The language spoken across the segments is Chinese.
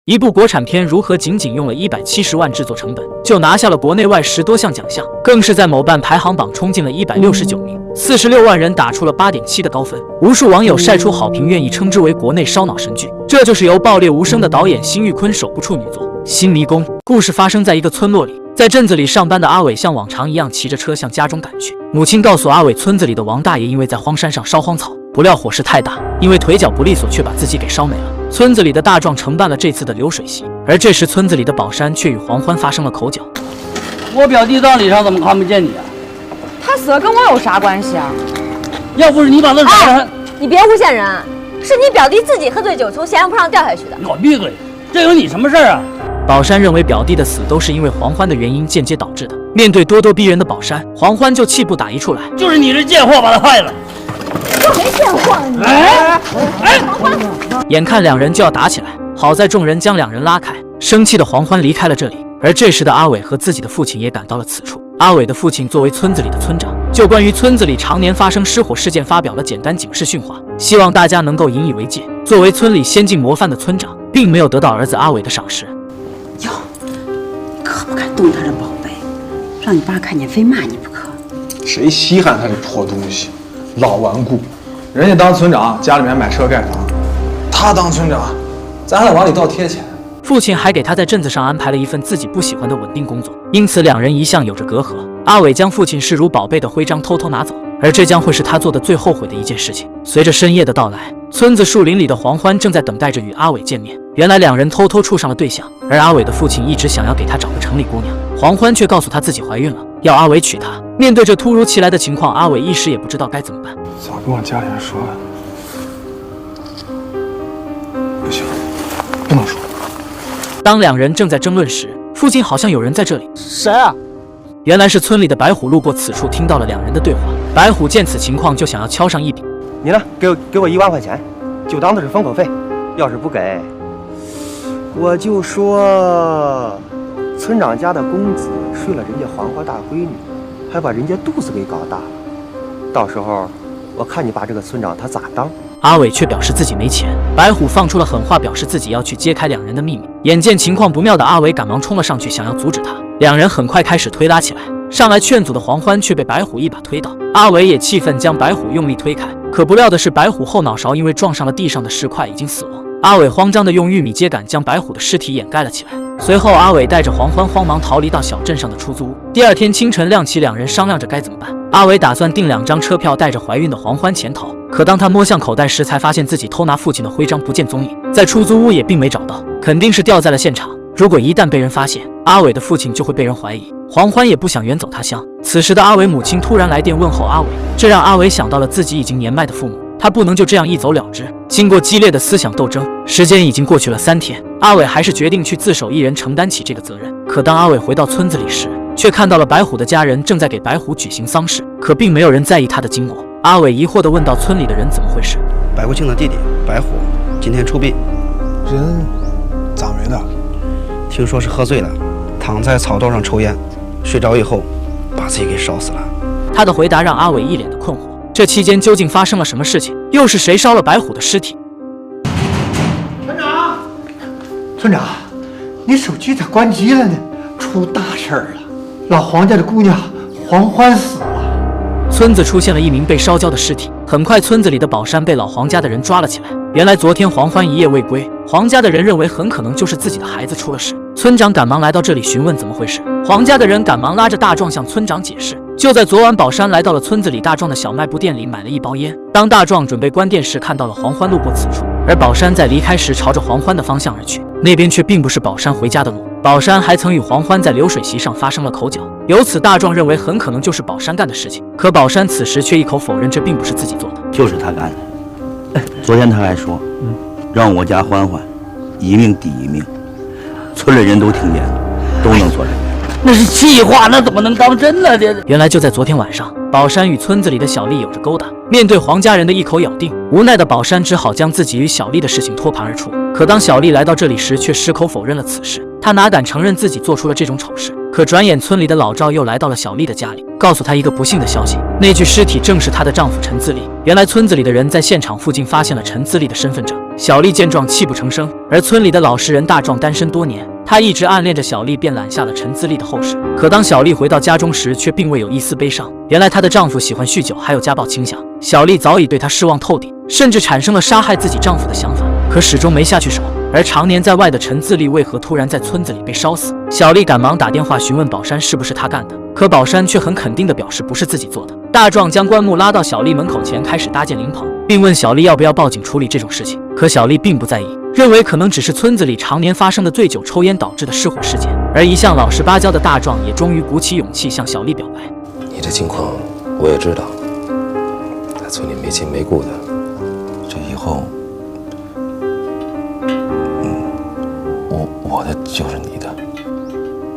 一部国产片如何仅用了170万制作成本，就拿下了国内外10多项奖项，更是在某瓣排行榜冲进了169名，46万人打出了8.7的高分，无数网友晒出好评，愿意称之为国内烧脑神剧。这就是由爆裂无声的导演辛玉坤首部处女作《新迷宫》。故事发生在一个村落里，在镇子里上班的阿伟像往常一样骑着车向家中赶去。母亲告诉阿伟，村子里的王大爷因为在荒山上烧荒草，不料火势太大，因为腿脚不利索，却把自己给烧没了。村子里的大壮承办了这次的流水席，而这时村子里的宝山却与黄欢发生了口角。我表弟葬礼上怎么看不见你啊？他死了跟我有啥关系啊？要不是你把他甩了，你别诬陷人，是你表弟自己喝醉酒从悬崖坡上掉下去的。你给我闭嘴！这有你什么事儿啊？宝山认为表弟的死都是因为黄欢的原因间接导致的。面对咄咄逼人的宝山，黄欢就气不打一处来。就是你这贱货把他害了。我没见货啊你！眼看两人就要打起来，好在众人将两人拉开。生气的黄欢离开了这里，而这时的阿伟和自己的父亲也赶到了此处。阿伟的父亲作为村子里的村长，就关于村子里常年发生失火事件发表了简单警示训话，希望大家能够引以为戒。作为村里先进模范的村长，并没有得到儿子阿伟的赏识。哟，可不敢动他这宝贝，让你爸看见非骂你不可。谁稀罕他这破东西，老顽固。人家当村长，家里面买车盖房，他当村长，咱还得往里倒贴钱。父亲还给他在镇子上安排了一份自己不喜欢的稳定工作，因此两人一向有着隔阂。阿伟将父亲视如宝贝的徽章偷偷拿走，而这将会是他做的最后悔的一件事情。随着深夜的到来，村子树林里的黄欢正在等待着与阿伟见面。原来两人偷偷处上了对象，而阿伟的父亲一直想要给他找个城里姑娘，黄欢却告诉他自己怀孕了，要阿伟娶她。面对这突如其来的情况，阿伟一时也不知道该怎么办。早跟我家里人说了，不行，不能说。当两人正在争论时，附近好像有人在这里。谁啊？原来是村里的白虎路过此处，听到了两人的对话。白虎见此情况，就想要敲上一笔。你呢？给我1万块钱，就当的是封口费。要是不给，我就说村长家的公子睡了人家黄花大闺女，还把人家肚子给搞大了。到时候我看你把这个村长他咋当？阿伟却表示自己没钱。白虎放出了狠话，表示自己要去揭开两人的秘密。眼见情况不妙的阿伟赶忙冲了上去，想要阻止他。两人很快开始推拉起来，上来劝阻的黄欢却被白虎一把推倒。阿伟也气愤，将白虎用力推开，可不料的是白虎后脑勺因为撞上了地上的石块已经死亡。阿伟慌张地用玉米秸秆将白虎的尸体掩盖了起来。随后阿伟带着黄欢慌忙逃离到小镇上的出租屋。第二天清晨亮起，两人商量着该怎么办。阿伟打算订2张车票，带着怀孕的黄欢潜逃。可当他摸向口袋时，才发现自己偷拿父亲的徽章不见踪影，在出租屋也并没找到，肯定是掉在了现场。如果一旦被人发现，阿伟的父亲就会被人怀疑。黄欢也不想远走他乡。此时的阿伟母亲突然来电问候阿伟，这让阿伟想到了自己已经年迈的父母，他不能就这样一走了之。经过激烈的思想斗争，时间已经过去了3天，阿伟还是决定去自首一人承担起这个责任。可当阿伟回到村子里时，却看到了白虎的家人正在给白虎举行丧事，可并没有人在意他的经过。阿伟疑惑地问道：“村里的人怎么回事？”白虎庆的弟弟白虎今天出殡，人咋没的？听说是喝醉了，躺在草道上抽烟，睡着以后把自己给烧死了。他的回答让阿伟一脸的困惑。这期间究竟发生了什么事情？又是谁烧了白虎的尸体？村长，你手机咋关机了呢？出大事儿了！老黄家的姑娘黄欢死了。村子出现了一名被烧焦的尸体。很快，村子里的宝山被老黄家的人抓了起来。原来昨天黄欢一夜未归，黄家的人认为很可能就是自己的孩子出了事。村长赶忙来到这里询问怎么回事。黄家的人赶忙拉着大壮向村长解释。就在昨晚，宝山来到了村子里大壮的小卖部店里买了1包烟。当大壮准备关店时，看到了黄欢路过此处，而宝山在离开时朝着黄欢的方向而去，那边却并不是宝山回家的路。宝山还曾与黄欢在流水席上发生了口角，由此大壮认为很可能就是宝山干的事情。可宝山此时却一口否认这并不是自己做的，就是他干的。昨天他还说，让我家欢欢一命抵一命，村里人都听见了，都能说真。那是气话，那怎么能当真呢？这原来就在昨天晚上，宝山与村子里的小丽有着勾搭。面对黄家人的一口咬定，无奈的宝山只好将自己与小丽的事情托盘而出。可当小丽来到这里时，却矢口否认了此事。她哪敢承认自己做出了这种丑事？可转眼村里的老赵又来到了小丽的家里，告诉她一个不幸的消息，那具尸体正是她的丈夫陈自立。原来村子里的人在现场附近发现了陈自立的身份证。小丽见状泣不成声，而村里的老实人大壮单身多年，他一直暗恋着小丽，便揽下了陈自立的后事。可当小丽回到家中时，却并未有一丝悲伤。原来她的丈夫喜欢酗酒，还有家暴倾向，小丽早已对他失望透顶，甚至产生了杀害自己丈夫的想法，可始终没下去手。而常年在外的陈自立为何突然在村子里被烧死？小丽赶忙打电话询问宝山是不是他干的，可宝山却很肯定地表示不是自己做的。大壮将棺木拉到小丽门口前，开始搭建灵棚，并问小丽要不要报警处理这种事情。可小丽并不在意，认为可能只是村子里常年发生的醉酒抽烟导致的失火事件。而一向老实巴交的大壮也终于鼓起勇气向小丽表白：你这情况我也知道，在村里没亲没故的，这以后我的就是你的。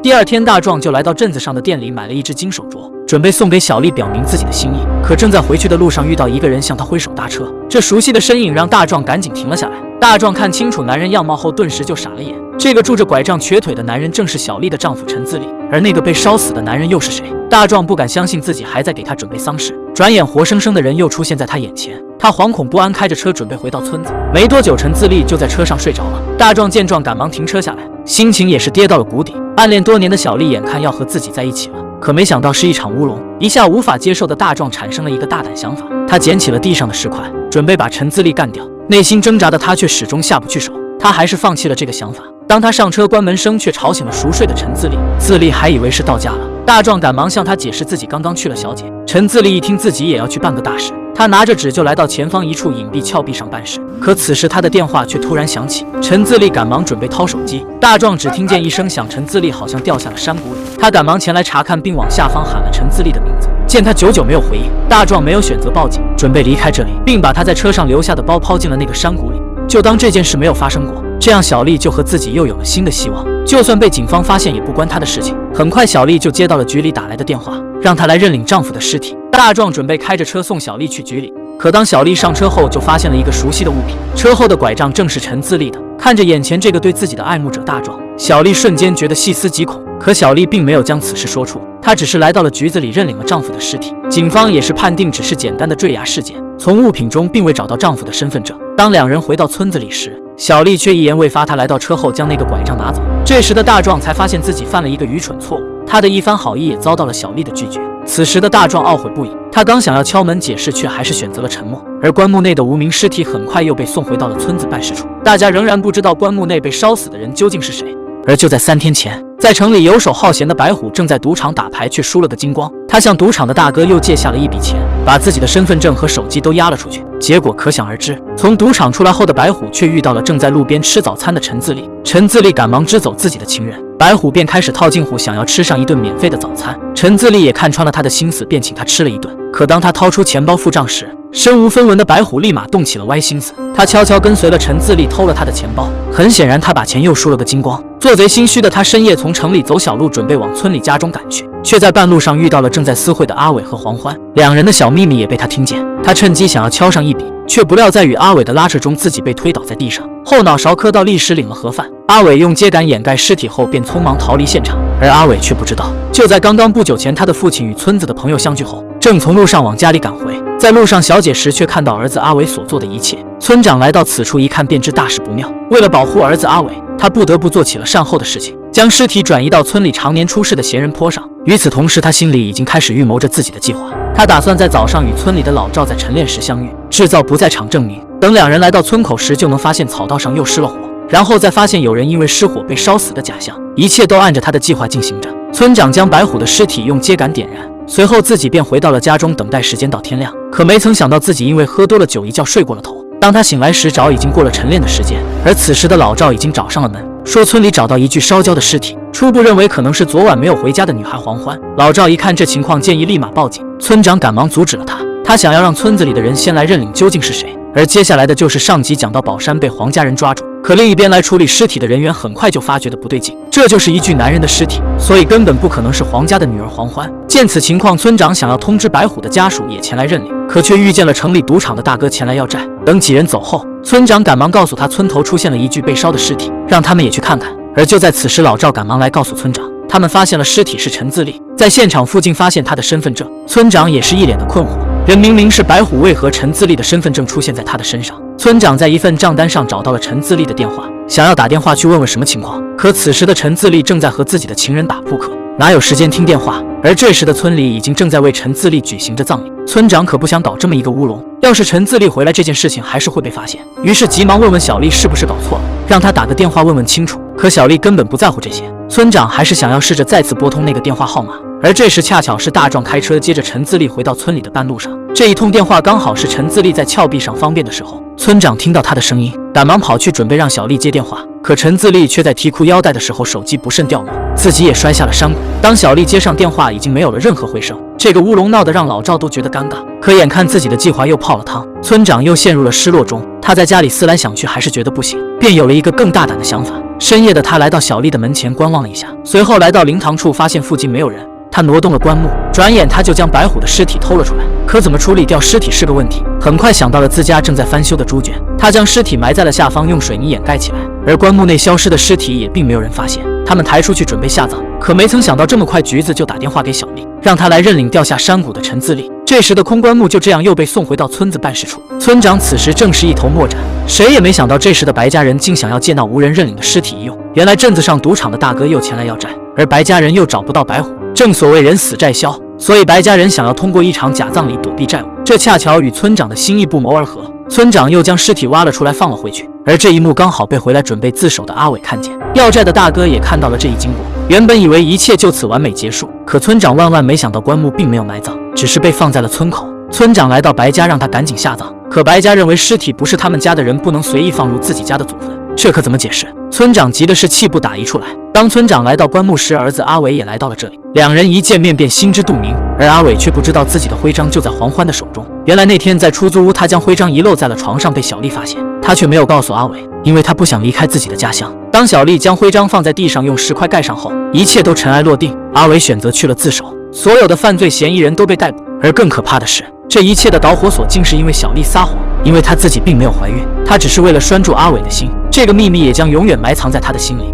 第二天，大壮就来到镇子上的店里买了一只金手镯，准备送给小丽表明自己的心意。可正在回去的路上，遇到一个人向他挥手搭车，这熟悉的身影让大壮赶紧停了下来。大壮看清楚男人样貌后，顿时就傻了眼。这个拄着拐杖瘸腿的男人正是小丽的丈夫陈自立，而那个被烧死的男人又是谁？大壮不敢相信自己还在给他准备丧事，转眼活生生的人又出现在他眼前。他惶恐不安，开着车准备回到村子。没多久，陈自立就在车上睡着了。大壮见状，赶忙停车下来，心情也是跌到了谷底。暗恋多年的小丽眼看要和自己在一起了，可没想到是一场乌龙。一下无法接受的大壮产生了一个大胆想法，他捡起了地上的石块，准备把陈自立干掉。内心挣扎的他却始终下不去手，他还是放弃了这个想法。当他上车，关门声却吵醒了熟睡的陈自立。自立还以为是到家了，大壮赶忙向他解释自己刚刚去了小姐。陈自立一听自己也要去办个大事，他拿着纸就来到前方一处隐蔽峭壁上办事。可此时他的电话却突然响起，陈自立赶忙准备掏手机，大壮只听见一声响，陈自立好像掉下了山谷里。他赶忙前来查看，并往下方喊了陈自立的名字。见他久久没有回应，大壮没有选择报警，准备离开这里，并把他在车上留下的包抛进了那个山谷里，就当这件事没有发生过。这样小丽就和自己又有了新的希望，就算被警方发现也不关她的事情。很快小丽就接到了局里打来的电话，让她来认领丈夫的尸体。大壮准备开着车送小丽去局里，可当小丽上车后，就发现了一个熟悉的物品，车后的拐杖正是陈自立的。看着眼前这个对自己的爱慕者大壮，小丽瞬间觉得细思极恐。可小丽并没有将此事说出，她只是来到了局子里认领了丈夫的尸体。警方也是判定只是简单的坠崖事件，从物品中并未找到丈夫的身份证。当两人回到村子里时，小丽却一言未发，她来到车后将那个拐杖拿走。这时的大壮才发现自己犯了一个愚蠢错误，他的一番好意也遭到了小丽的拒绝。此时的大壮懊悔不已，他刚想要敲门解释，却还是选择了沉默。而棺木内的无名尸体很快又被送回到了村子办事处，大家仍然不知道棺木内被烧死的人究竟是谁。而就在3天前，在城里游手好闲的白虎正在赌场打牌，却输了个精光。他向赌场的大哥又借下了一笔钱，把自己的身份证和手机都押了出去。结果可想而知，从赌场出来后的白虎却遇到了正在路边吃早餐的陈自立。陈自立赶忙支走自己的情人，白虎便开始套近乎，想要吃上一顿免费的早餐。陈自立也看穿了他的心思，便请他吃了一顿。可当他掏出钱包付账时，身无分文的白虎立马动起了歪心思，他悄悄跟随了陈自立，偷了他的钱包。很显然，他把钱又输了个精光。做贼心虚的他深夜从城里走小路，准备往村里家中赶去，却在半路上遇到了正在私会的阿伟和黄欢，两人的小秘密也被他听见。他趁机想要敲上一笔，却不料在与阿伟的拉扯中，自己被推倒在地上，后脑勺磕到，立时领了盒饭。阿伟用秸秆掩盖尸体后，便匆忙逃离现场。而阿伟却不知道，就在刚刚不久前，他的父亲与村子的朋友相聚后，正从路上往家里赶回。在路上小解时，却看到儿子阿伟所做的一切。村长来到此处一看，便知大事不妙。为了保护儿子阿伟，他不得不做起了善后的事情，将尸体转移到村里常年出事的闲人坡上。与此同时，他心里已经开始预谋着自己的计划。他打算在早上与村里的老赵在晨练时相遇，制造不在场证明，等两人来到村口时，就能发现草道上又失了火，然后再发现有人因为失火被烧死的假象。一切都按着他的计划进行着。村长将白虎的尸体用秸秆点燃，随后自己便回到了家中，等待时间到天亮。可没曾想到自己因为喝多了酒，一觉睡过了头。当他醒来时，早已经过了晨练的时间。而此时的老赵已经找上了门，说村里找到一具烧焦的尸体，初步认为可能是昨晚没有回家的女孩黄欢。老赵一看这情况，建议立马报警。村长赶忙阻止了他，他想要让村子里的人先来认领究竟是谁。而接下来的就是上集讲到宝山被黄家人抓住，可另一边来处理尸体的人员很快就发觉的不对劲，这就是一具男人的尸体，所以根本不可能是黄家的女儿黄欢。见此情况，村长想要通知白虎的家属也前来认领，可却遇见了城里赌场的大哥前来要债。等几人走后，村长赶忙告诉他村头出现了一具被烧的尸体，让他们也去看看。而就在此时，老赵赶忙来告诉村长，他们发现了尸体是陈自立，在现场附近发现他的身份证。村长也是一脸的困惑，人明明是白虎，为何陈自立的身份证出现在他的身上？村长在一份账单上找到了陈自立的电话，想要打电话去问问什么情况。可此时的陈自立正在和自己的情人打扑克，哪有时间听电话？而这时的村里已经正在为陈自立举行着葬礼。村长可不想搞这么一个乌龙，要是陈自立回来，这件事情还是会被发现。于是急忙问问小丽是不是搞错了，让他打个电话问问清楚。可小丽根本不在乎这些，村长还是想要试着再次拨通那个电话号码。而这时恰巧是大壮开车接着陈自立回到村里的半路上，这一通电话刚好是陈自立在峭壁上方便的时候。村长听到他的声音，赶忙跑去准备让小丽接电话，可陈自立却在提裤腰带的时候手机不慎掉落，自己也摔下了山谷。当小丽接上电话，已经没有了任何回声。这个乌龙闹得让老赵都觉得尴尬，可眼看自己的计划又泡了汤，村长又陷入了失落中。他在家里思来想去，还是觉得不行，便有了一个更大胆的想法。深夜的他来到小丽的门前观望了一下，随后来到灵堂处，发现附近没有人。他挪动了棺木，转眼他就将白虎的尸体偷了出来。可怎么处理掉尸体是个问题，很快想到了自家正在翻修的猪圈，他将尸体埋在了下方，用水泥掩盖起来。而棺木内消失的尸体也并没有人发现。他们抬出去准备下葬，可没曾想到这么快，橘子就打电话给小丽，让他来认领掉下山谷的陈自立。这时的空棺木就这样又被送回到村子办事处。村长此时正是一头莫展，谁也没想到这时的白家人竟想要借闹无人认领的尸体一用。原来镇子上赌场的大哥又前来要债，而白家人又找不到白虎。正所谓人死债消，所以白家人想要通过一场假葬礼躲避债务，这恰巧与村长的心意不谋而合。村长又将尸体挖了出来放了回去，而这一幕刚好被回来准备自首的阿伟看见，要债的大哥也看到了这一经过。原本以为一切就此完美结束，可村长万万没想到棺木并没有埋葬，只是被放在了村口。村长来到白家，让他赶紧下葬，可白家认为尸体不是他们家的人，不能随意放入自己家的祖坟，这可怎么解释？村长急的是气不打一处来。当村长来到棺木时，儿子阿伟也来到了这里，两人一见面便心知肚明，而阿伟却不知道自己的徽章就在黄欢的手中。原来那天在出租屋，他将徽章遗漏在了床上，被小丽发现，他却没有告诉阿伟，因为他不想离开自己的家乡。当小丽将徽章放在地上，用石块盖上后，一切都尘埃落定，阿伟选择去了自首，所有的犯罪嫌疑人都被逮捕。而更可怕的是，这一切的导火索竟是因为小丽撒谎，因为她自己并没有怀孕，她只是为了拴住阿伟的心，这个秘密也将永远埋藏在她的心里。